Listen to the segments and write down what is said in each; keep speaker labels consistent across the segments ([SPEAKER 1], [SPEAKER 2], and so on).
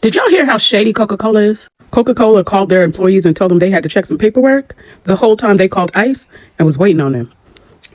[SPEAKER 1] Did y'all hear how shady Coca-Cola is? Coca-Cola called their employees and told them they had to check some paperwork. The whole time they called ICE and was waiting on them.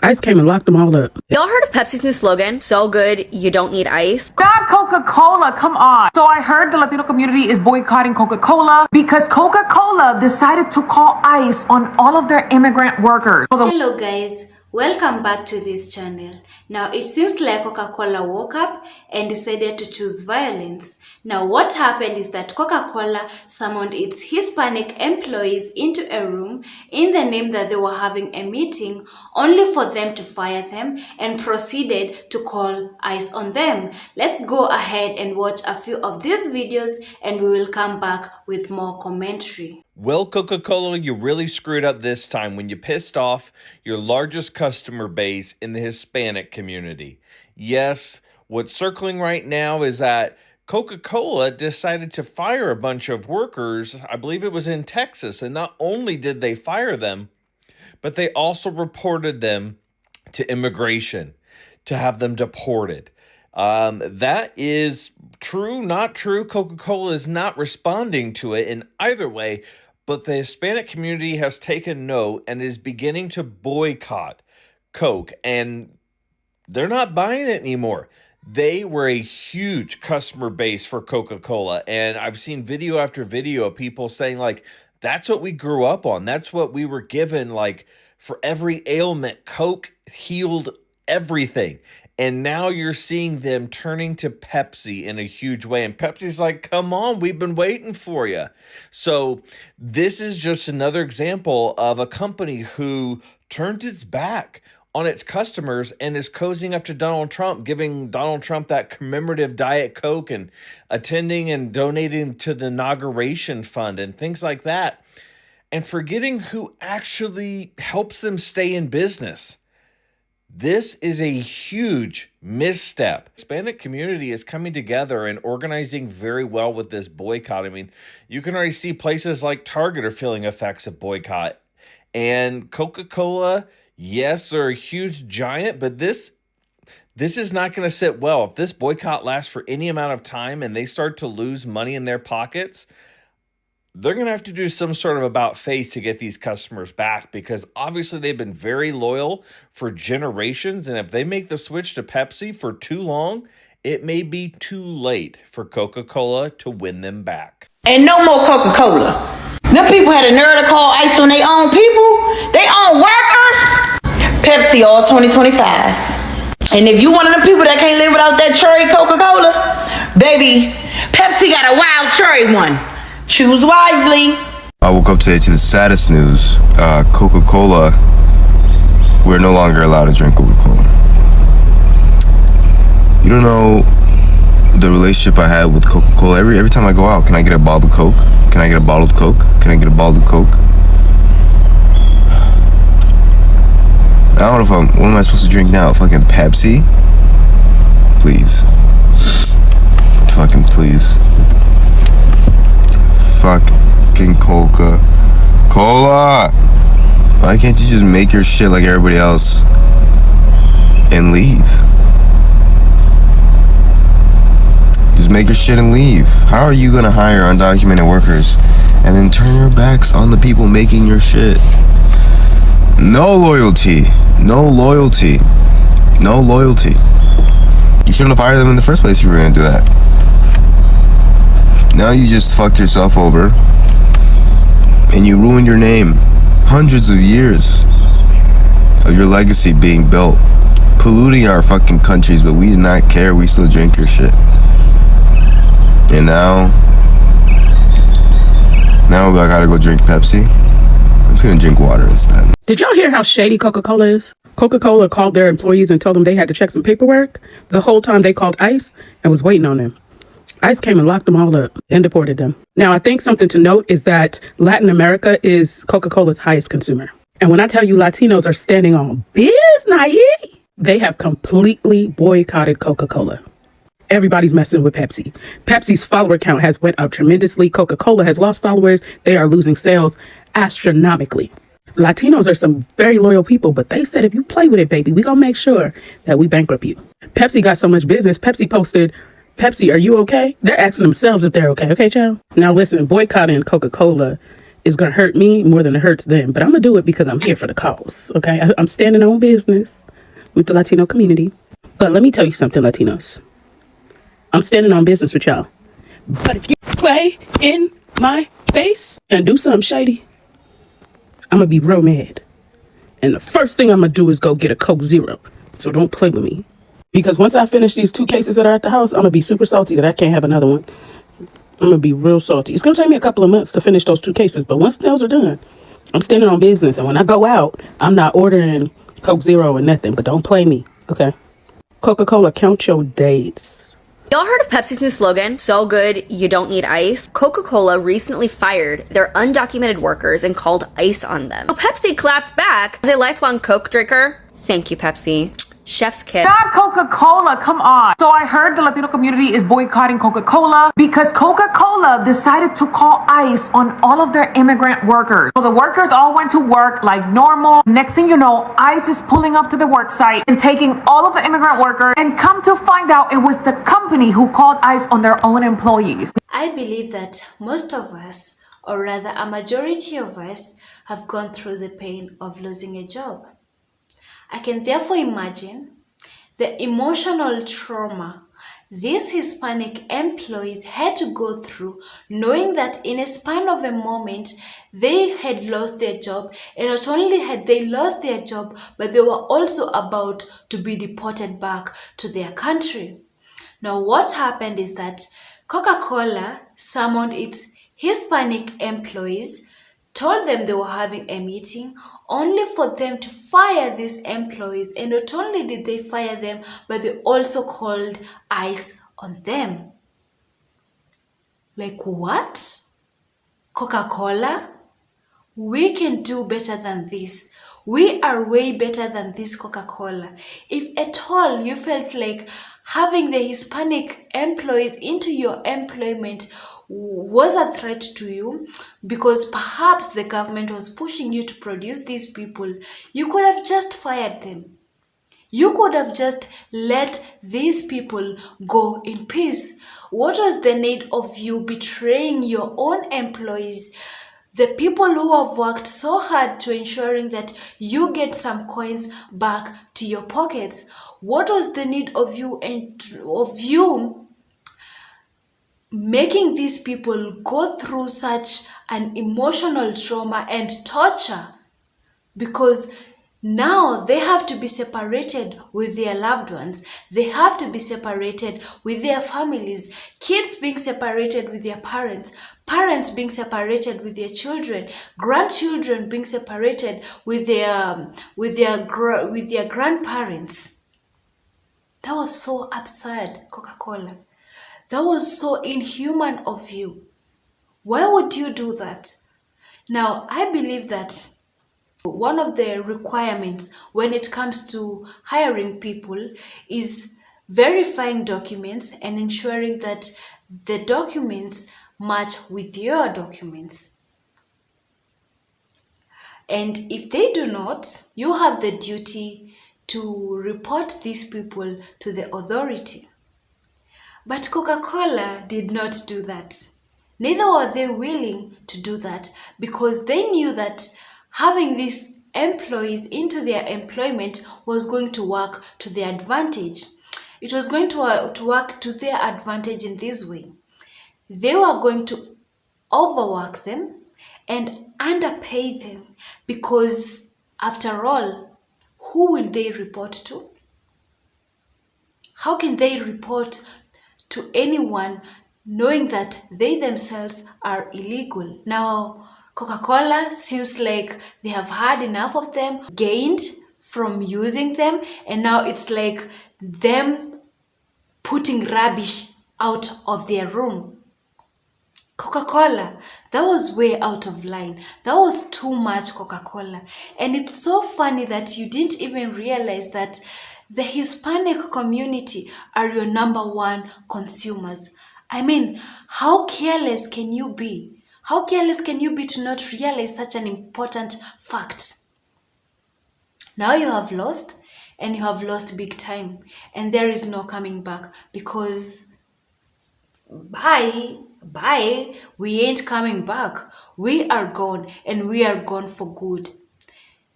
[SPEAKER 1] ICE came and locked them all up.
[SPEAKER 2] Y'all heard of Pepsi's new slogan? So good, you don't need ice.
[SPEAKER 3] Not Coca-Cola, come on. So I heard the Latino community is boycotting Coca-Cola because Coca-Cola decided to call ICE on all of their immigrant workers.
[SPEAKER 4] Hello guys, welcome back to this channel. Now it seems like Coca-Cola woke up and decided to choose violence. Now what happened is that Coca-Cola summoned its Hispanic employees into a room in the name that they were having a meeting, only for them to fire them and proceeded to call ICE on them. Let's go ahead and watch a few of these videos and we will come back with more commentary.
[SPEAKER 5] Well, Coca-Cola, you really screwed up this time when you pissed off your largest customer base in the Hispanic community. Yes, what's circling right now is that Coca-Cola decided to fire a bunch of workers, I believe it was in Texas, and not only did they fire them, but they also reported them to immigration to have them deported. That is true, not true. Coca-Cola is not responding to it in either way, but the Hispanic community has taken note and is beginning to boycott Coke, and they're not buying it anymore. They were a huge customer base for Coca-Cola, and I've seen video after video of people saying, like, that's what we grew up on. That's what we were given, like, for every ailment. Coke healed everything. And now you're seeing them turning to Pepsi in a huge way. And Pepsi's like, come on, we've been waiting for you. So this is just another example of a company who turned its back on its customers and is cozying up to Donald Trump, giving Donald Trump that commemorative Diet Coke and attending and donating to the inauguration fund and things like that, and forgetting who actually helps them stay in business. This is a huge misstep. Hispanic community is coming together and organizing very well with this boycott. I mean, you can already see places like Target are feeling effects of boycott. And Coca-Cola, yes, they're a huge giant, but this is not going to sit well. If this boycott lasts for any amount of time and they start to lose money in their pockets, they're going to have to do some sort of about face to get these customers back, because obviously they've been very loyal for generations. And if they make the switch to Pepsi for too long, it may be too late for Coca-Cola to win them back.
[SPEAKER 6] And no more Coca-Cola. Them people had a nerve to call ICE on their own people, their own workers. Pepsi all 2025. And if you one of the people that can't live without that cherry Coca-Cola, baby, Pepsi got a wild cherry one. Choose wisely.
[SPEAKER 7] I woke up today to the saddest news. Coca-Cola, we're no longer allowed to drink Coca-Cola. You don't know the relationship I had with Coca-Cola. Every time I go out, can I get a bottle of Coke? Can I get a bottled Coke? Can I get a bottle of Coke? I don't know what am I supposed to drink now? Fucking Pepsi? Please. Fucking please. Fucking Coca-Cola. Why can't you just make your shit like everybody else and leave? Just make your shit and leave. How are you gonna hire undocumented workers and then turn your backs on the people making your shit? No loyalty. No loyalty. No loyalty. You shouldn't have hired them in the first place if you were gonna do that. Now you just fucked yourself over and you ruined your name. Hundreds of years of your legacy being built, polluting our fucking countries, but we did not care. We still drink your shit. And now I gotta go drink Pepsi. I'm gonna drink water instead.
[SPEAKER 1] Did y'all hear how shady Coca-Cola is? Coca-Cola called their employees and told them they had to check some paperwork. The whole time they called ICE and was waiting on them. ICE came and locked them all up and deported them. Now, I think something to note is that Latin America is Coca-Cola's highest consumer. And when I tell you Latinos are standing on business, they have completely boycotted Coca-Cola. Everybody's messing with Pepsi. Pepsi's follower count has went up tremendously. Coca-Cola has lost followers. They are losing sales astronomically. Latinos are some very loyal people, but they said, if you play with it, baby, we're going to make sure that we bankrupt you. Pepsi got so much business. Pepsi posted Pepsi, are you okay? They're asking themselves if they're okay. Okay, child? Now listen, boycotting Coca-Cola is going to hurt me more than it hurts them. But I'm going to do it because I'm here for the cause. Okay? I'm standing on business with the Latino community. But let me tell you something, Latinos. I'm standing on business with y'all. But if you play in my face and do something shady, I'm going to be real mad. And the first thing I'm going to do is go get a Coke Zero. So don't play with me. Because once I finish these 2 cases that are at the house, I'm going to be super salty that I can't have another one. I'm going to be real salty. It's going to take me a couple of months to finish those 2 cases. But once those are done, I'm standing on business. And when I go out, I'm not ordering Coke Zero or nothing. But don't play me. Okay? Coca-Cola, count your days.
[SPEAKER 2] Y'all heard of Pepsi's new slogan, "So good, you don't need ice"? Coca-Cola recently fired their undocumented workers and called ICE on them. So Pepsi clapped back. As a lifelong Coke drinker, thank you, Pepsi. Chef's kiss.
[SPEAKER 3] Not Coca-Cola, come on. So I heard the Latino community is boycotting Coca-Cola because Coca-Cola decided to call ICE on all of their immigrant workers. So the workers all went to work like normal. Next thing you know, ICE is pulling up to the work site and taking all of the immigrant workers, and come to find out it was the company who called ICE on their own employees.
[SPEAKER 4] I believe that most of us, or rather a majority of us, have gone through the pain of losing a job. I can therefore imagine the emotional trauma these Hispanic employees had to go through, knowing that in a span of a moment, they had lost their job. And not only had they lost their job, but they were also about to be deported back to their country. Now, what happened is that Coca-Cola summoned its Hispanic employees, told them they were having a meeting, only for them to fire these employees. And not only did they fire them, but they also called ICE on them. Like, what? Coca-Cola? We can do better than this. We are way better than this, Coca-Cola. If at all you felt like having the Hispanic employees into your employment was a threat to you, because perhaps the government was pushing you to produce these people, you could have just fired them. You could have just let these people go in peace. What was the need of you betraying your own employees? The people who have worked so hard to ensuring that you get some coins back to your pockets. What was the need of you making these people go through such an emotional trauma and torture? Because now they have to be separated with their loved ones. They have to be separated with their families. Kids being separated with their parents. Parents being separated with their children. Grandchildren being separated with their grandparents. That was so absurd, Coca-Cola. That was so inhuman of you. Why would you do that? Now, I believe that one of the requirements when it comes to hiring people is verifying documents and ensuring that the documents match with your documents. And if they do not, you have the duty to report these people to the authority. But Coca-Cola did not do that. Neither were they willing to do that, because they knew that having these employees into their employment was going to work to their advantage. It was going to work to their advantage in this way. They were going to overwork them and underpay them, because after all, who will they report to? How can they report to anyone knowing that they themselves are illegal? Now, Coca-Cola seems like they have had enough of them, gained from using them, and now it's like them putting rubbish out of their room. Coca-Cola, that was way out of line. That was too much, Coca-Cola. And it's so funny that you didn't even realize that the Hispanic community are your number one consumers. I mean, how careless can you be? How careless can you be to not realize such an important fact? Now you have lost, and you have lost big time, and there is no coming back, because bye, bye, we ain't coming back. We are gone, and we are gone for good.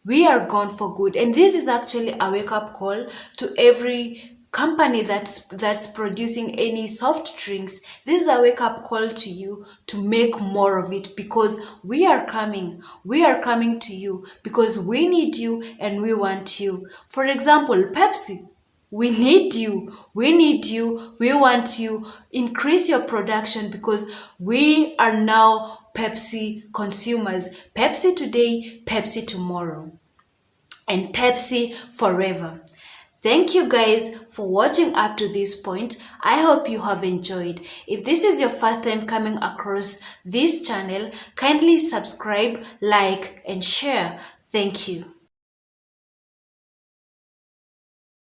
[SPEAKER 4] We are gone for good. And this is actually a wake-up call to every company that's producing any soft drinks. This is a wake-up call to you to make more of it, because we are coming to you, because we need you and we want you. For example, Pepsi, we need you. We need you. We want you. Increase your production, because we are now Pepsi consumers. Pepsi today, Pepsi tomorrow, and Pepsi forever. Thank you guys for watching up to this point. I hope you have enjoyed. If this is your first time coming across this channel, kindly subscribe, like, and share. Thank you.